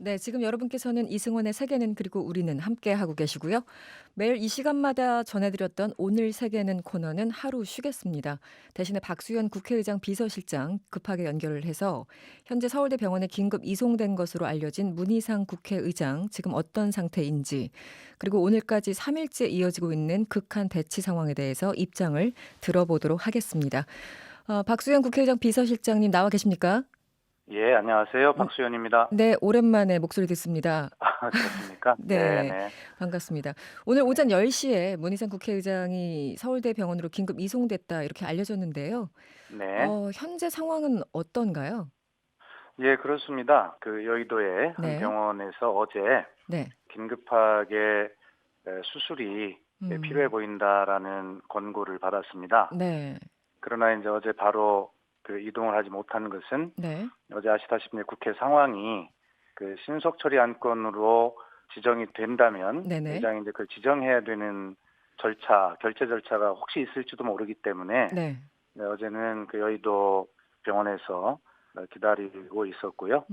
네, 지금 여러분께서는 이승원의 세계는 그리고 우리는 함께 하고 계시고요. 매일 이 시간마다 전해드렸던 오늘 세계는 코너는 하루 쉬겠습니다. 대신에 박수현 국회의장 비서실장 급하게 연결을 해서 현재 서울대 병원에 긴급 이송된 것으로 알려진 문희상 국회의장 지금 어떤 상태인지 그리고 오늘까지 3일째 이어지고 있는 극한 대치 상황에 대해서 입장을 들어보도록 하겠습니다. 박수현 국회의장 비서실장님 나와 계십니까? 예, 안녕하세요. 음, 박수현입니다. 네, 오랜만에 목소리 듣습니다. 그렇습니까? 네. 네네. 반갑습니다. 오늘 네. 오전 10 시에 문희상 국회의장이 서울대 병원으로 긴급 이송됐다 이렇게 알려졌는데요. 네. 현재 상황은 어떤가요? 예, 그렇습니다. 그 여의도의 한 네. 병원에서 어제 네. 긴급하게 수술이 필요해 음. 보인다라는 권고를 받았습니다. 네. 그러나 이제 어제 바로 그 이동을 하지 못한 것은 네. 어제 아시다시피 국회 상황이 그 신속 처리 안건으로 지정이 된다면 네네. 의장이 이제 그걸 지정해야 되는 절차, 결재 절차가 혹시 있을지도 모르기 때문에 네. 네, 어제는 그 여의도 병원에서 기다리고 있었고요.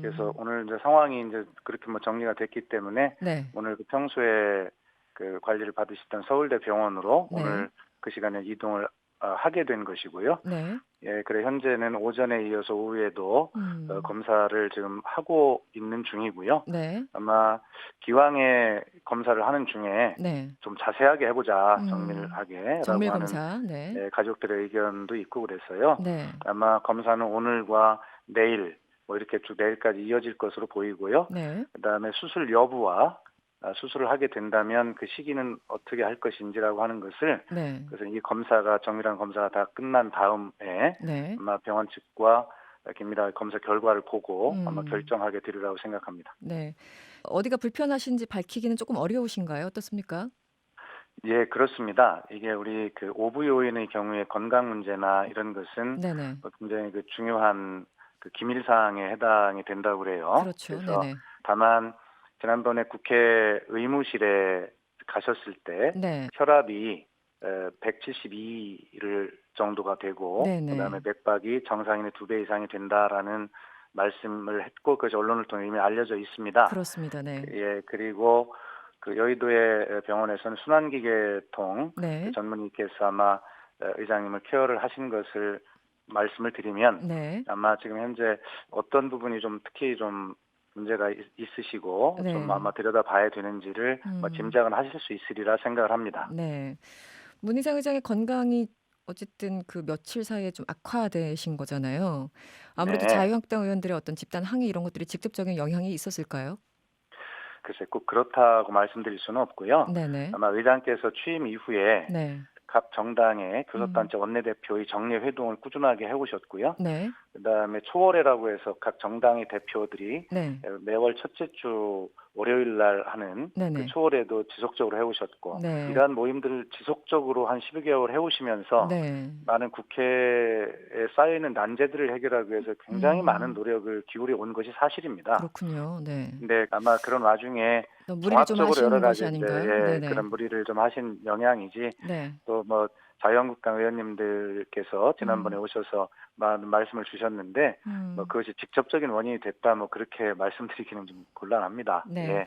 그래서 음. 오늘 이제 상황이 이제 그렇게 뭐 정리가 됐기 때문에 네. 오늘 그 평소에 그 관리를 받으시던 서울대 병원으로 네. 오늘 그 시간에 이동을 하게 된 것이고요. 네. 예, 그래 현재는 오전에 이어서 오후에도 음. 검사를 지금 하고 있는 중이고요. 네. 아마 기왕에 검사를 하는 중에 네. 좀 자세하게 해보자, 음. 정밀 정밀하게라고 하는 검사. 네. 가족들의 의견도 있고 그래서요. 네. 아마 검사는 오늘과 내일 뭐 이렇게 쭉 내일까지 이어질 것으로 보이고요. 네. 그다음에 수술 여부와 수술을 하게 된다면 그 시기는 어떻게 할 것인지라고 하는 것을 네. 그래서 이 검사가 정밀한 검사가 다 끝난 다음에 네. 아마 병원 측과 긴밀하게 검사 결과를 보고 아마 음. 결정하게 되리라고 생각합니다. 네. 어디가 불편하신지 밝히기는 조금 어려우신가요? 어떻습니까? 예, 그렇습니다. 이게 우리 그 오부 요인의 경우에 건강 문제나 이런 것은 네네. 굉장히 그 중요한 그 기밀 사항에 해당이 된다고 그래요. 그렇죠. 그래서 네네. 다만 지난번에 국회 의무실에 가셨을 때 네. 혈압이 172를 정도가 되고 그다음에 네네. 맥박이 정상인의 2배 이상이 된다라는 말씀을 했고 그것이 언론을 통해 이미 알려져 있습니다. 그렇습니다. 네. 예, 그리고 그 여의도의 병원에서는 순환기계통 그 네. 전문의께서 아마 의장님을 케어를 하신 것을 말씀을 드리면 네. 아마 지금 현재 어떤 부분이 좀 특히 좀 문제가 있으시고 좀 네. 아마 들여다봐야 되는지를 뭐 음. 짐작은 하실 수 있으리라 생각을 합니다. 네. 문희상 의장의 건강이 어쨌든 그 며칠 사이에 좀 악화되신 거잖아요. 아무래도 네. 자유한국당 의원들의 어떤 집단 항의 이런 것들이 직접적인 영향이 있었을까요? 글쎄 꼭 그렇다고 말씀드릴 수는 없고요. 네네. 아마 의장께서 취임 이후에 네. 각 정당의 음. 교섭단체 원내대표의 정례 회동을 꾸준하게 해오셨고요. 네. 그다음에 초월회라고 해서 각 정당의 대표들이 네. 매월 첫째 주 월요일 날 하는 그 네네. 초월회도 지속적으로 해오셨고 네. 이러한 모임들을 지속적으로 한 12개월 해오시면서 네. 많은 국회에 쌓여있는 난제들을 해결하기 위해서 굉장히 많은 음. 노력을 기울여 온 것이 사실입니다. 그렇군요. 네. 근데 아마 그런 와중에 너무 무리를 좀 종합적으로 여러 하신 가지 것이 이제 아닌가? 네네. 그런 무리를 좀 하신 영향이지 네. 또 뭐 자유한국당 의원님들께서 지난번에 음. 오셔서 많은 말씀을 주셨는데 뭐 음. 그것이 직접적인 원인이 됐다 뭐 그렇게 말씀드리기는 좀 곤란합니다. 네. 예.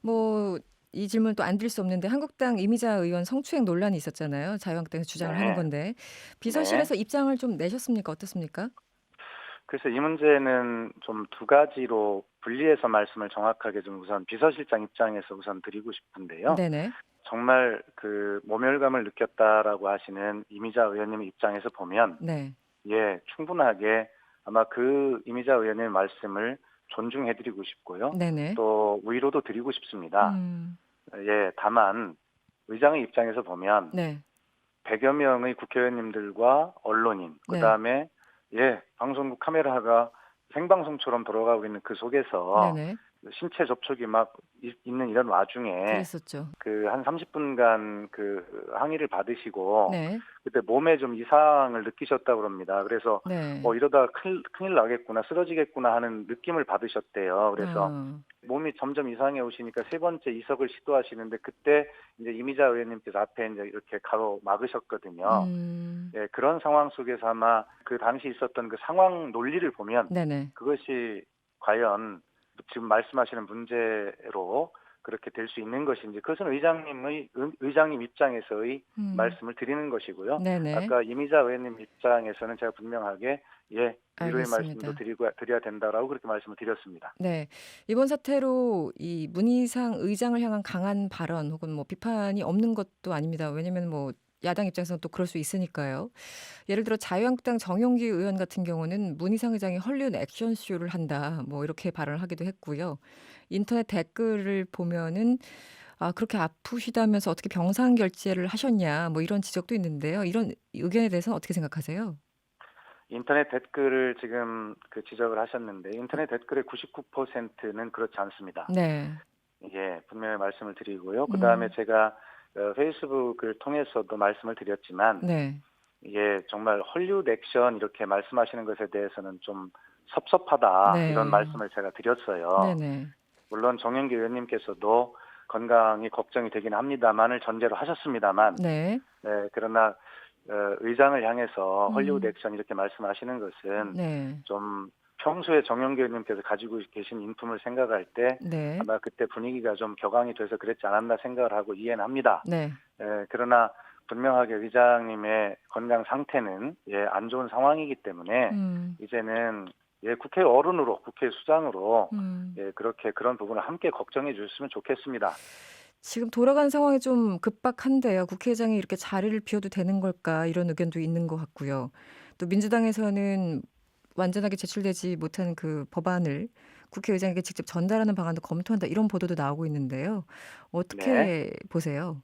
뭐 이 질문 또 안 드릴 수 없는데 한국당 이미자 의원 성추행 논란이 있었잖아요. 자유한국당에서 주장을 하는 네. 건데 네. 비서실에서 입장을 좀 내셨습니까? 어떻습니까? 그래서 이 문제는 좀 두 가지로 분리해서 말씀을 정확하게 좀 우선 비서실장 입장에서 우선 드리고 싶은데요. 네네. 정말 그 모멸감을 느꼈다라고 하시는 이미자 의원님 입장에서 보면 네. 예, 충분하게 아마 그 이미자 의원의 말씀을 존중해드리고 싶고요. 네네. 또 위로도 드리고 싶습니다. 음. 예, 다만 의장의 입장에서 보면 네. 100여 명의 국회의원님들과 언론인, 그 네. 다음에 예, 방송국 카메라가 생방송처럼 돌아가고 있는 그 속에서 네네. 신체 접촉이 막 있는 이런 와중에 그랬었죠. 그 한 30분간 그 항의를 받으시고 네. 그때 몸에 좀 이상을 느끼셨다고 그럽니다. 그래서 네. 이러다 큰일 나겠구나, 쓰러지겠구나 하는 느낌을 받으셨대요. 그래서 어. 몸이 점점 이상해 오시니까 세 번째 이석을 시도하시는데 그때 이제 이미자 의원님께서 앞에 이제 이렇게 가로 막으셨거든요. 음. 예, 그런 상황 속에서 아마 그 당시 있었던 그 상황 논리를 보면 네네. 그것이 과연 지금 말씀하시는 문제로 그렇게 될 수 있는 것인지 그것은 의장님 입장에서의 말씀을 드리는 것이고요. 네네. 아까 이미자 의원님 입장에서는 제가 분명하게 위로의 알겠습니다. 말씀도 드려야 된다라고 그렇게 말씀을 드렸습니다. 네. 이번 사태로 이 문희상 의장을 향한 강한 발언 혹은 뭐 비판이 없는 것도 아닙니다. 왜냐면 뭐 야당 입장에서는 또 그럴 수 있으니까요. 예를 들어 자유한국당 정용기 의원 같은 경우는 문희상 의장이 헐리우드 액션쇼를 한다. 뭐 이렇게 발언을 하기도 했고요. 인터넷 댓글을 보면은 그렇게 아프시다면서 어떻게 병상 결제를 하셨냐. 뭐 이런 지적도 있는데요. 이런 의견에 대해서는 어떻게 생각하세요? 인터넷 댓글을 지금 지적을 하셨는데 인터넷 댓글의 99%는 그렇지 않습니다. 네. 예, 분명히 말씀을 드리고요. 그다음에 음. 제가 페이스북을 통해서도 말씀을 드렸지만 네. 정말 헐리우드 액션 이렇게 말씀하시는 것에 대해서는 좀 섭섭하다 이런 네. 말씀을 제가 드렸어요. 네네. 물론 정영기 의원님께서도 건강이 걱정이 되긴 합니다만을 전제로 하셨습니다만 네. 그러나 의장을 향해서 헐리우드 음. 액션 이렇게 말씀하시는 것은 네. 좀 평소에 정영기 의원님께서 가지고 계신 인품을 생각할 때 네. 아마 그때 분위기가 좀 격앙이 돼서 그랬지 않았나 생각을 하고 이해는 합니다. 네. 그러나 분명하게 의장님의 건강 상태는 안 좋은 상황이기 때문에 음. 이제는 국회 어른으로 국회 수장으로 음. 그렇게 그런 부분을 함께 걱정해 주셨으면 좋겠습니다. 지금 돌아가는 상황이 좀 급박한데요. 국회의장이 이렇게 자리를 비워도 되는 걸까 이런 의견도 있는 것 같고요. 또 민주당에서는 완전하게 제출되지 못한 그 법안을 국회의장에게 직접 전달하는 방안도 검토한다 이런 보도도 나오고 있는데요. 네. 어떻게 보세요?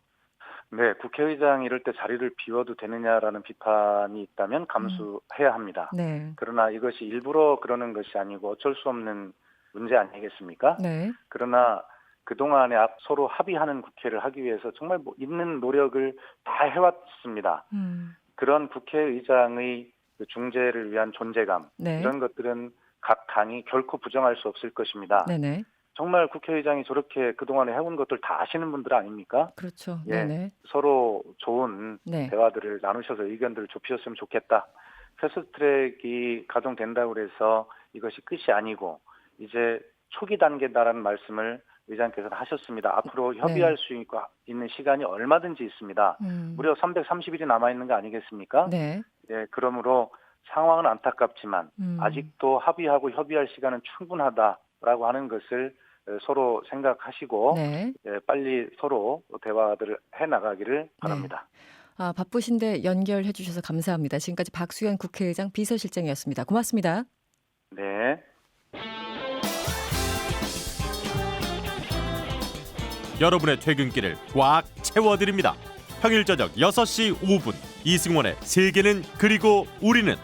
네, 국회의장이 이럴 때 자리를 비워도 되느냐라는 비판이 있다면 감수해야 합니다. 네. 그러나 이것이 일부러 그러는 것이 아니고 어쩔 수 없는 문제 아니겠습니까? 네. 그러나 그동안에 서로 합의하는 국회를 하기 위해서 정말 있는 노력을 다 해왔습니다. 그런 국회의장의 그 중재를 위한 존재감 네. 이런 것들은 각 당이 결코 부정할 수 없을 것입니다. 네네. 정말 국회의장이 저렇게 그동안에 해온 것들 다 아시는 분들 아닙니까? 그렇죠. 예, 네네. 서로 좋은 네. 대화들을 나누셔서 의견들을 좁히셨으면 좋겠다. 패스트트랙이 가동된다고 해서 이것이 끝이 아니고 이제 초기 단계다라는 말씀을 의장께서는 하셨습니다. 앞으로 협의할 수 있는 시간이 얼마든지 있습니다. 무려 330일이 남아있는 거 아니겠습니까? 네. 그러므로 상황은 안타깝지만 아직도 합의하고 협의할 시간은 충분하다라고 하는 것을 서로 생각하시고 네. 빨리 서로 대화들을 해나가기를 바랍니다. 바쁘신데 연결해 주셔서 감사합니다. 지금까지 박수현 국회의장 비서실장이었습니다. 고맙습니다. 네. 여러분의 퇴근길을 꽉 채워드립니다. 평일 저녁 6시 5분 이승원의 세계는 그리고 우리는